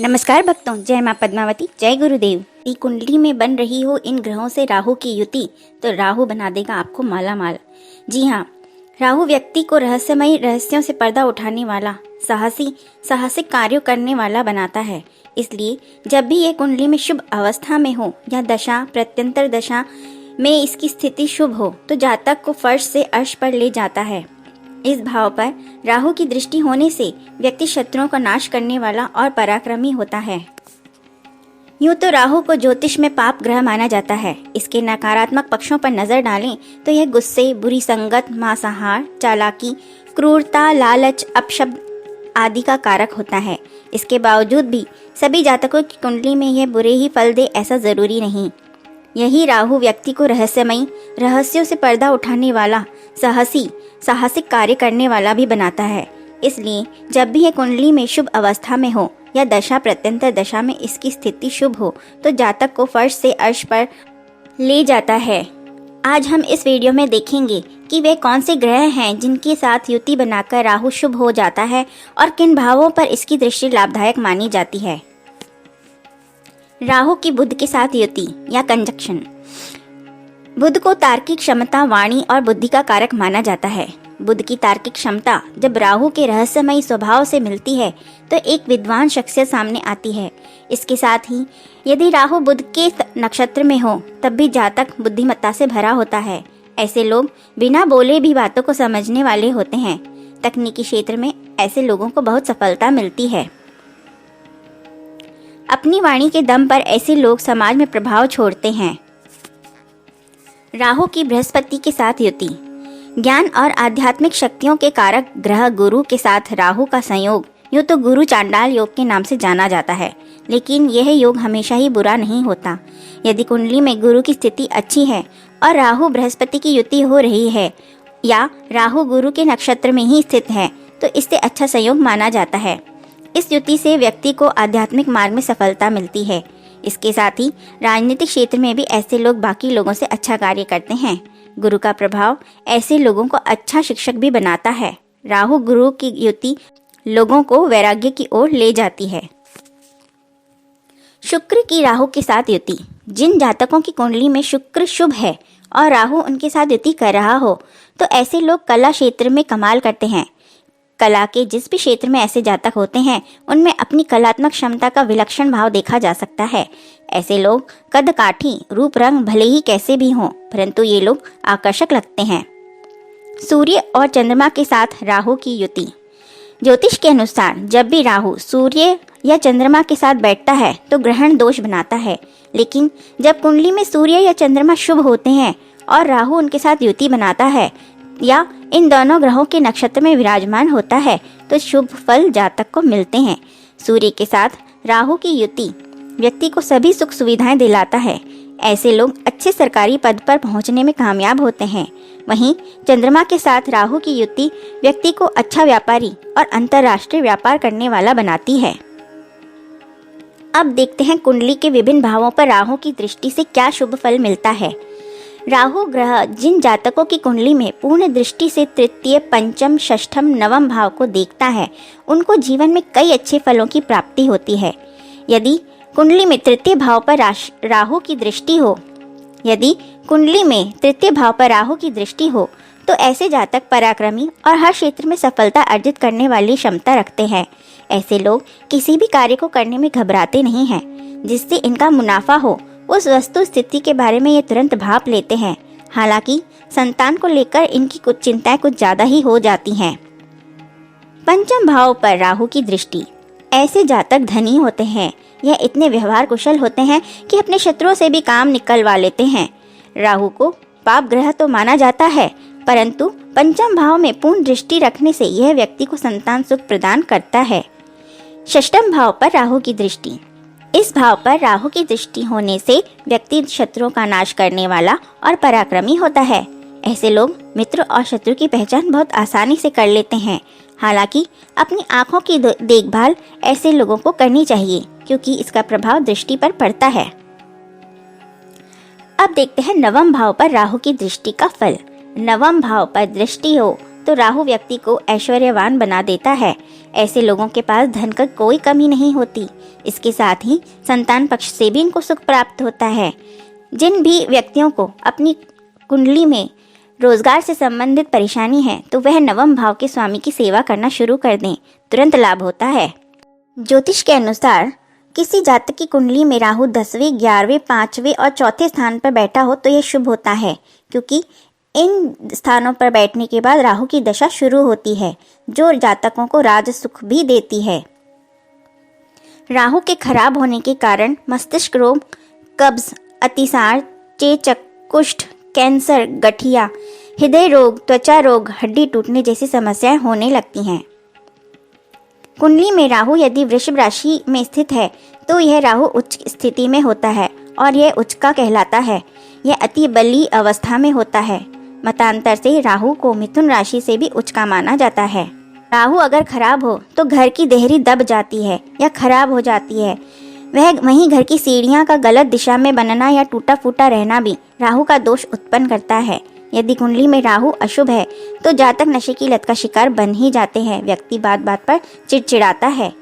नमस्कार भक्तों, जय माँ पद्मावती, जय गुरुदेव। कुंडली में बन रही हो इन ग्रहों से राहु की युति तो राहु बना देगा आपको माला माल। जी हाँ, राहु व्यक्ति को रहस्यमयी रहस्यों से पर्दा उठाने वाला, साहसिक कार्यों करने वाला बनाता है। इसलिए जब भी ये कुंडली में शुभ अवस्था में हो या दशा प्रत्यंतर दशा में इसकी स्थिति शुभ हो तो जातक को फर्श से अर्श पर ले जाता है। इस भाव पर राहु की दृष्टि होने से व्यक्ति शत्रुओं का नाश करने वाला और पराक्रमी होता है। यूं तो राहु को ज्योतिष में पाप ग्रह माना जाता है। इसके नकारात्मक पक्षों पर नजर डालें तो यह गुस्से, बुरी संगत, मांसाहार, चालाकी, क्रूरता, लालच, अपशब्द आदि का कारक होता है। इसके बावजूद भी सभी जातकों की कुंडली में यह बुरे ही फल दे ऐसा जरूरी नहीं। यही राहु व्यक्ति को रहस्यों से पर्दा उठाने वाला, साहसिक कार्य करने वाला भी बनाता है। इसलिए जब भी यह कुंडली में शुभ अवस्था में हो या दशा प्रत्यंतर दशा में इसकी स्थिति शुभ हो तो जातक को फर्श से अर्श पर ले जाता है। आज हम इस वीडियो में देखेंगे कि वे कौन से ग्रह हैं जिनके साथ युति बनाकर राहु शुभ हो जाता है और किन भावों पर इसकी दृष्टि लाभदायक मानी जाती है। राहु की बुध के साथ युति या कंजक्शन। बुध को तार्किक क्षमता, वाणी और बुद्धि का कारक माना जाता है। बुध की तार्किक क्षमता जब राहु के रहस्यमयी स्वभाव से मिलती है तो एक विद्वान शख्सियत सामने आती है। इसके साथ ही यदि राहु बुध के नक्षत्र में हो तब भी जातक बुद्धिमत्ता से भरा होता है। ऐसे लोग बिना बोले भी बातों को समझने वाले होते हैं। तकनीकी क्षेत्र में ऐसे लोगों को बहुत सफलता मिलती है। अपनी वाणी के दम पर ऐसे लोग समाज में प्रभाव छोड़ते हैं। राहु की बृहस्पति के साथ युति। ज्ञान और आध्यात्मिक शक्तियों के कारक ग्रह गुरु के साथ राहु का संयोग यूँ तो गुरु चांडाल योग के नाम से जाना जाता है, लेकिन यह योग हमेशा ही बुरा नहीं होता। यदि कुंडली में गुरु की स्थिति अच्छी है और राहु बृहस्पति की युति हो रही है या राहु गुरु के नक्षत्र में ही स्थित है तो इससे अच्छा संयोग माना जाता है। इस युति से व्यक्ति को आध्यात्मिक मार्ग में सफलता मिलती है। इसके साथ ही राजनीतिक क्षेत्र में भी ऐसे लोग बाकी लोगों से अच्छा कार्य करते हैं। गुरु का प्रभाव ऐसे लोगों को अच्छा शिक्षक भी बनाता है। राहु गुरु की युति लोगों को वैराग्य की ओर ले जाती है। शुक्र की राहु के साथ युति। जिन जातकों की कुंडली में शुक्र शुभ है और राहु उनके साथ युति कर रहा हो तो ऐसे लोग कला क्षेत्र में कमाल करते हैं। कला के जिस भी क्षेत्र में ऐसे जातक होते हैं उनमें अपनी कलात्मक क्षमता का विलक्षण भाव देखा जा सकता है। ऐसे लोग कद काठी, रूप रंग भले ही कैसे भी हों परंतु ये लोग आकर्षक लगते हैं। सूर्य और चंद्रमा के साथ राहु की युति। ज्योतिष के अनुसार जब भी राहु सूर्य या चंद्रमा के साथ बैठता है तो ग्रहण दोष बनाता है, लेकिन जब कुंडली में सूर्य या चंद्रमा शुभ होते हैं और राहु उनके साथ युति बनाता है या इन दोनों ग्रहों के नक्षत्र में विराजमान होता है तो शुभ फल जातक को मिलते हैं। सूर्य के साथ राहु की युति व्यक्ति को सभी सुख सुविधाएं दिलाता है। ऐसे लोग अच्छे सरकारी पद पर पहुंचने में कामयाब होते हैं। वहीं चंद्रमा के साथ राहु की युति व्यक्ति को अच्छा व्यापारी और अंतर्राष्ट्रीय व्यापार करने वाला बनाती है। अब देखते हैं कुंडली के विभिन्न भावों पर राहु की दृष्टि से क्या शुभ फल मिलता है। राहु ग्रह जिन जातकों की कुंडली में पूर्ण दृष्टि से तृतीय, पंचम, षष्ठम, नवम भाव को देखता है उनको जीवन में कई अच्छे फलों की प्राप्ति होती है। यदि कुंडली में तृतीय भाव पर राहु की दृष्टि हो तो ऐसे जातक पराक्रमी और हर क्षेत्र में सफलता अर्जित करने वाली क्षमता रखते हैं। ऐसे लोग किसी भी कार्य को करने में घबराते नहीं हैं। जिससे इनका मुनाफा हो उस वस्तु स्थिति के बारे में ये तुरंत भाप लेते हैं। हालांकि संतान को लेकर इनकी कुछ चिंताएं कुछ ज्यादा ही हो जाती हैं। पंचम भाव पर राहु की दृष्टि। ऐसे जातक धनी होते हैं। यह इतने व्यवहार कुशल होते हैं कि अपने शत्रुओं से भी काम निकलवा लेते हैं। राहु को पाप ग्रह तो माना जाता है परंतु पंचम भाव में पूर्ण दृष्टि रखने से यह व्यक्ति को संतान सुख प्रदान करता है। षष्ठम भाव पर राहु की दृष्टि। इस भाव पर राहु की दृष्टि होने से व्यक्ति शत्रुओं का नाश करने वाला और पराक्रमी होता है। ऐसे लोग मित्र और शत्रु की पहचान बहुत आसानी से कर लेते हैं। हालांकि अपनी आंखों की देखभाल ऐसे लोगों को करनी चाहिए क्योंकि इसका प्रभाव दृष्टि पर पड़ता है। अब देखते हैं नवम भाव पर राहु की दृष्टि का फल। नवम भाव पर दृष्टि हो तो राहु व्यक्ति को ऐश्वर्यवान बना देता है। ऐसे लोगों के पास धन की कोई कमी नहीं होती। इसके साथ ही संतान पक्ष से भी इनको सुख प्राप्त होता है। जिन भी व्यक्तियों को अपनी कुंडली में रोजगार से संबंधित परेशानी है तो वह नवम भाव के स्वामी की सेवा करना शुरू कर दें, तुरंत लाभ होता है। ज्योतिष के अनुसार किसी जातक की कुंडली में राहु 10वें, 11वें, 5वें और 4थे स्थान पर बैठा हो तो यह शुभ होता है, क्योंकि इन स्थानों पर बैठने के बाद राहु की दशा शुरू होती है, जो जातकों को राज सुख भी देती है। राहु के खराब होने के कारण मस्तिष्क रोग, कब्ज, अतिसार, चेचक, कुष्ठ, कैंसर, गठिया, हृदय रोग, त्वचा रोग, हड्डी टूटने जैसी समस्याएं होने लगती हैं। कुंडली में राहु यदि वृषभ राशि में स्थित है तो यह राहु उच्च स्थिति में होता है और यह उच्च का कहलाता है। यह अति बली अवस्था में होता है। मतांतर से राहु को मिथुन राशि से भी उच्च का माना जाता है। राहु अगर खराब हो तो घर की देहरी दब जाती है या खराब हो जाती है। वहीं घर की सीढ़ियां का गलत दिशा में बनना या टूटा फूटा रहना भी राहु का दोष उत्पन्न करता है। यदि कुंडली में राहु अशुभ है तो जातक नशे की लत का शिकार बन ही जाते हैं। व्यक्ति बात बात पर चिड़चिड़ाता है।